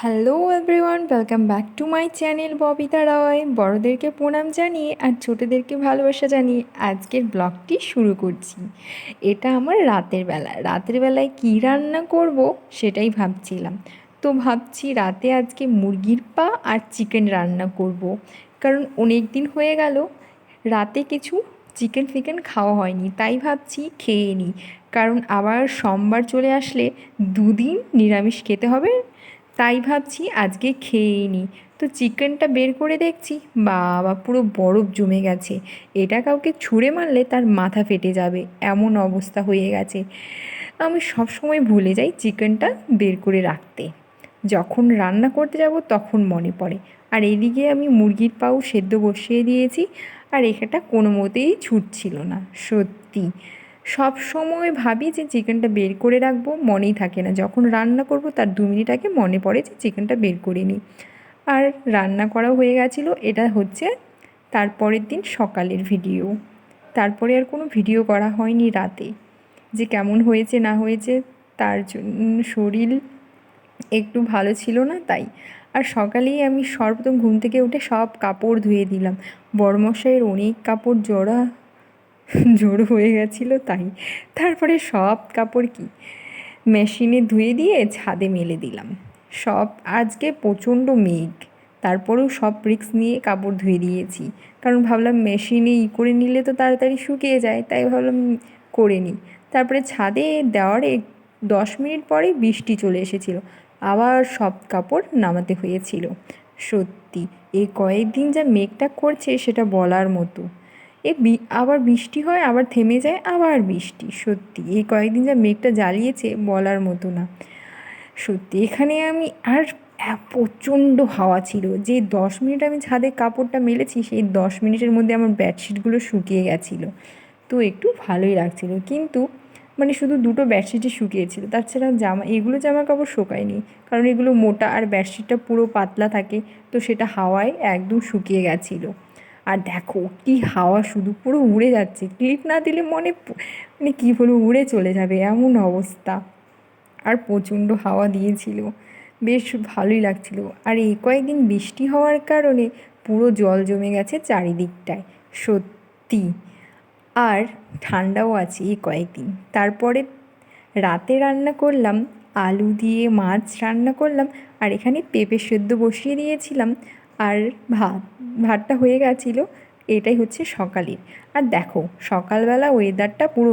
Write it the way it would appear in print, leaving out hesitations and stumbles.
Hello everyone, welcome back to my channel Babita Roy. বড়োদেরকে প্রণাম জানিয়ে আর ছোটোদেরকে ভালোবাসা জানিয়ে আজকের ব্লগটি শুরু করছি। এটা আমার রাতের বেলায় কী রান্না করব সেটাই ভাবছিলাম। তো ভাবছি রাতে আজকে মুরগির পা আর চিকেন রান্না করব, কারণ অনেক দিন হয়ে গেল রাতে কিছু চিকেন ফিকেন খাওয়া হয়নি, তাই ভাবছি খেয়ে নিই। কারণ আবার সোমবার চলে আসলে দুদিন নিরামিষ খেতে হবে, তাই ভাবছি আজকে খেয়েই নিই। তো চিকেনটা বের করে দেখছি, বাবা পুরো বরফ জমে গেছে। এটা কাউকে ছুঁড়ে মারলে তার মাথা ফেটে যাবে এমন অবস্থা হয়ে গেছে। আমি সব সময় ভুলে যাই চিকেনটা বের করে রাখতে, যখন রান্না করতে যাব তখন মনে পড়ে। আর এদিকে আমি মুরগির পাও সেদ্ধ বসিয়ে দিয়েছি, আর এটা কোনো মতেই ছুটছিল না সত্যি। সব সময় ভাবি যে চিকেনটা বের করে রাখবো, মনেই থাকে না। যখন রান্না করব তার 2 মিনিট আগে মনে পড়ে যে চিকেনটা বের করে নিই। আর রান্না করাও হয়ে গেছিলো। এটা হচ্ছে তারপরের দিন সকালের ভিডিও। তারপরে আর কোনো ভিডিও করা হয়নি রাতে, যে কেমন হয়েছে না হয়েছে, তার জন্য শরীর একটু ভালো ছিল না তাই। আর সকালেই আমি সর্বপ্রথম ঘুম থেকে উঠে সব কাপড় ধুয়ে দিলাম। বড়মশাইয়ের অনেক কাপড় জড়ো হয়ে গেছিলো তাই। তারপরে সব কাপড় মেশিনে ধুয়ে দিয়ে ছাদে মেলে দিলাম সব। আজকে প্রচণ্ড মেঘ, তারপরেও সব রিস্ক নিয়ে কাপড় ধুয়ে দিয়েছি, কারণ ভাবলাম মেশিনে করে নিলে তো তাড়াতাড়ি শুকিয়ে যায়, তাই ভাবলাম করে নিই। তারপরে ছাদে দেওয়ার 10 মিনিট পরেই বৃষ্টি চলে এসেছিলো, আবার সব কাপড় নামাতে হয়েছিল। সত্যি এই কয়েকদিন যা মেঘটা করছে সেটা বলার মতো। আবার বৃষ্টি হয়, আবার থেমে যায়, আবার বৃষ্টি। সত্যি এই কয়েকদিন যা মেঘটা জ্বালিয়েছে বলার মতো না সত্যি। এখানে আমি আর প্রচণ্ড হাওয়া ছিল। যে 10 মিনিট আমি ছাদে কাপড়টা মেলেছি, সেই 10 মিনিটের মধ্যে আমার বেডশিটগুলো শুকিয়ে গেছিলো। তো একটু ভালোই লাগছিলো, কিন্তু মানে শুধু দুটো বেডশিটই শুকিয়েছিল, তাছাড়া এগুলো জামা কাপড় শোকায়নি, কারণ এগুলো মোটা আর বেডশিটটা পুরো পাতলা থাকে, তো সেটা হাওয়ায় একদম শুকিয়ে গেছিলো। আর দেখো কি হাওয়া, শুধু পুরো উড়ে যাচ্ছে। ক্লিপ না দিলে মানে কী বলবো, উড়ে চলে যাবে এমন অবস্থা। আর প্রচণ্ড হাওয়া দিয়েছিল, বেশ ভালোই লাগছিল। আর এই কয়েকদিন বৃষ্টি হওয়ার কারণে পুরো জল জমে গেছে চারিদিকটায় সত্যি। আর ঠান্ডাও আছে এই কয়েকদিন। তারপরে রাতে রান্না করলাম আলু দিয়ে মাছ রান্না করলাম, আর এখানে পেঁপে সেদ্ধ বসিয়ে দিয়েছিলাম। আর ভাতটা হয়ে গেছিলো। এটাই হচ্ছে সকালের। আর দেখো সকালবেলা ওয়েদারটা পুরো